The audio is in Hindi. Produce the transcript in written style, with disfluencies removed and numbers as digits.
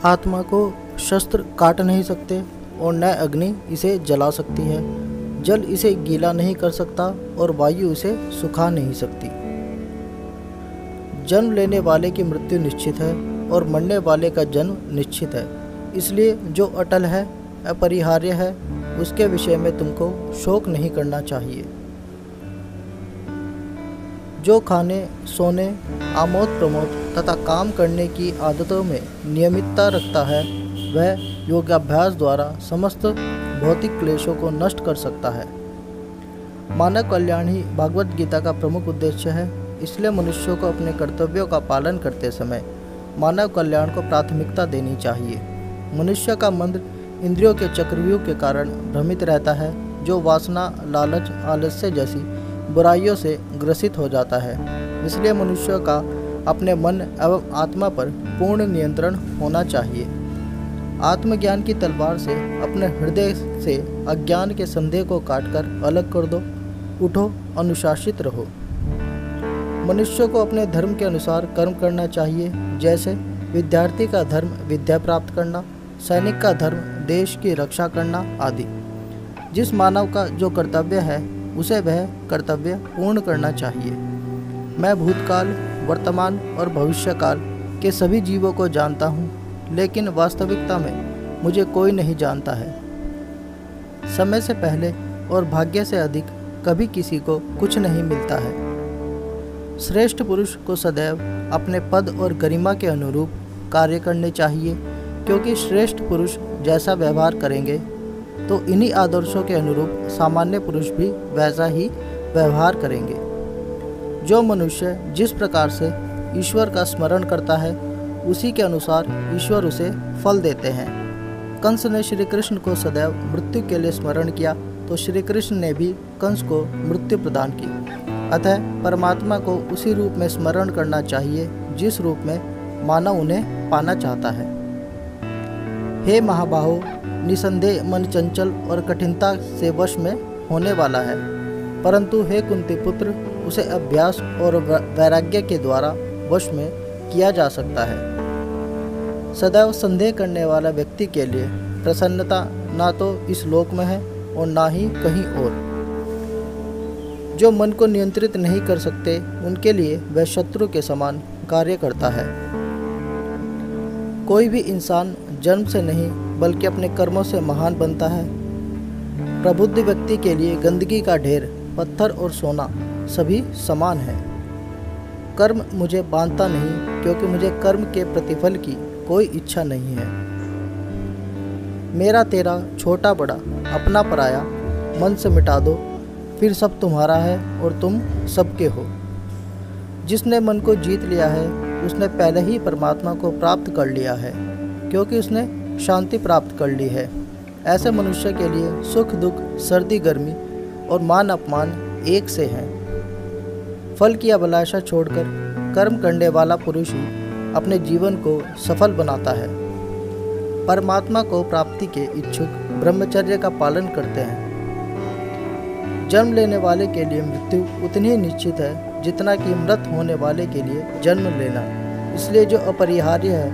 आत्मा को शस्त्र काट नहीं सकते और न अग्नि इसे जला सकती है। जल इसे गीला नहीं कर सकता और वायु इसे सुखा नहीं सकती। जन्म लेने वाले की मृत्यु निश्चित है और मरने वाले का जन्म निश्चित है। इसलिए जो अटल है, अपरिहार्य है, उसके विषय में तुमको शोक नहीं करना चाहिए। जो खाने, सोने, आमोद प्रमोद तथा काम करने की आदतों में नियमितता रखता है, वह योगाभ्यास द्वारा समस्त भौतिक क्लेशों को नष्ट कर सकता है। मानव कल्याण ही भागवत गीता का प्रमुख उद्देश्य है। इसलिए मनुष्यों को अपने कर्तव्यों का पालन करते समय मानव कल्याण को प्राथमिकता देनी चाहिए। मनुष्य का मन इंद्रियों के चक्रव्यूह के कारण भ्रमित रहता है, जो वासना, लालच, आलस्य जैसी बुराइयों से ग्रसित हो जाता है। इसलिए मनुष्य का अपने मन एवं आत्मा पर पूर्ण नियंत्रण होना चाहिए। आत्मज्ञान की तलवार से अपने हृदय से अज्ञान के संदेह को काटकर अलग कर दो। उठो, अनुशासित रहो। मनुष्य को अपने धर्म के अनुसार कर्म करना चाहिए। जैसे विद्यार्थी का धर्म विद्या प्राप्त करना, सैनिक का धर्म देश की रक्षा करना आदि। जिस मानव का जो कर्तव्य है उसे वह कर्तव्य पूर्ण करना चाहिए। मैं भूतकाल, वर्तमान और भविष्यकाल के सभी जीवों को जानता हूँ, लेकिन वास्तविकता में मुझे कोई नहीं जानता है। समय से पहले और भाग्य से अधिक कभी किसी को कुछ नहीं मिलता है। श्रेष्ठ पुरुष को सदैव अपने पद और गरिमा के अनुरूप कार्य करने चाहिए, क्योंकि श्रेष्ठ पुरुष जैसा व्यवहार करेंगे तो इन्हीं आदर्शों के अनुरूप सामान्य पुरुष भी वैसा ही व्यवहार करेंगे। जो मनुष्य जिस प्रकार से ईश्वर का स्मरण करता है, उसी के अनुसार ईश्वर उसे फल देते हैं। कंस ने श्री कृष्ण को सदैव मृत्यु के लिए स्मरण किया, तो श्री कृष्ण ने भी कंस को मृत्यु प्रदान की। अतः परमात्मा को उसी रूप में स्मरण करना चाहिए जिस रूप में मानव उन्हें पाना चाहता है। हे महाबाहो, निसंदेह मन चंचल और कठिनता से वश में होने वाला है, परंतु हे कुंती पुत्र, उसे अभ्यास और वैराग्य के द्वारा वश में किया जा सकता है। सदैव संदेह करने वाला व्यक्ति के लिए प्रसन्नता ना तो इस लोक में है और ना ही कहीं और। जो मन को नियंत्रित नहीं कर सकते, उनके लिए वह शत्रु के समान कार्य करता है। कोई भी इंसान जन्म से नहीं बल्कि अपने कर्मों से महान बनता है। प्रबुद्ध व्यक्ति के लिए गंदगी का ढेर, पत्थर और सोना सभी समान है। कर्म मुझे बांधता नहीं, क्योंकि मुझे कर्म के प्रतिफल की कोई इच्छा नहीं है। मेरा तेरा, छोटा बड़ा, अपना पराया मन से मिटा दो, फिर सब तुम्हारा है और तुम सबके हो। जिसने मन को जीत लिया है, उसने पहले ही परमात्मा को प्राप्त कर लिया है, क्योंकि उसने शांति प्राप्त कर ली है। ऐसे मनुष्य के लिए सुख दुख, सर्दी गर्मी और मान अपमान एक से हैं। फल की अभिलाषा छोड़कर कर्म करने वाला पुरुष ही अपने जीवन को सफल बनाता है। परमात्मा को प्राप्ति के इच्छुक ब्रह्मचर्य का पालन करते हैं। जन्म लेने वाले के लिए मृत्यु उतनी ही निश्चित है जितना कि मृत होने वाले के लिए जन्म लेना। इसलिए जो अपरिहार्य है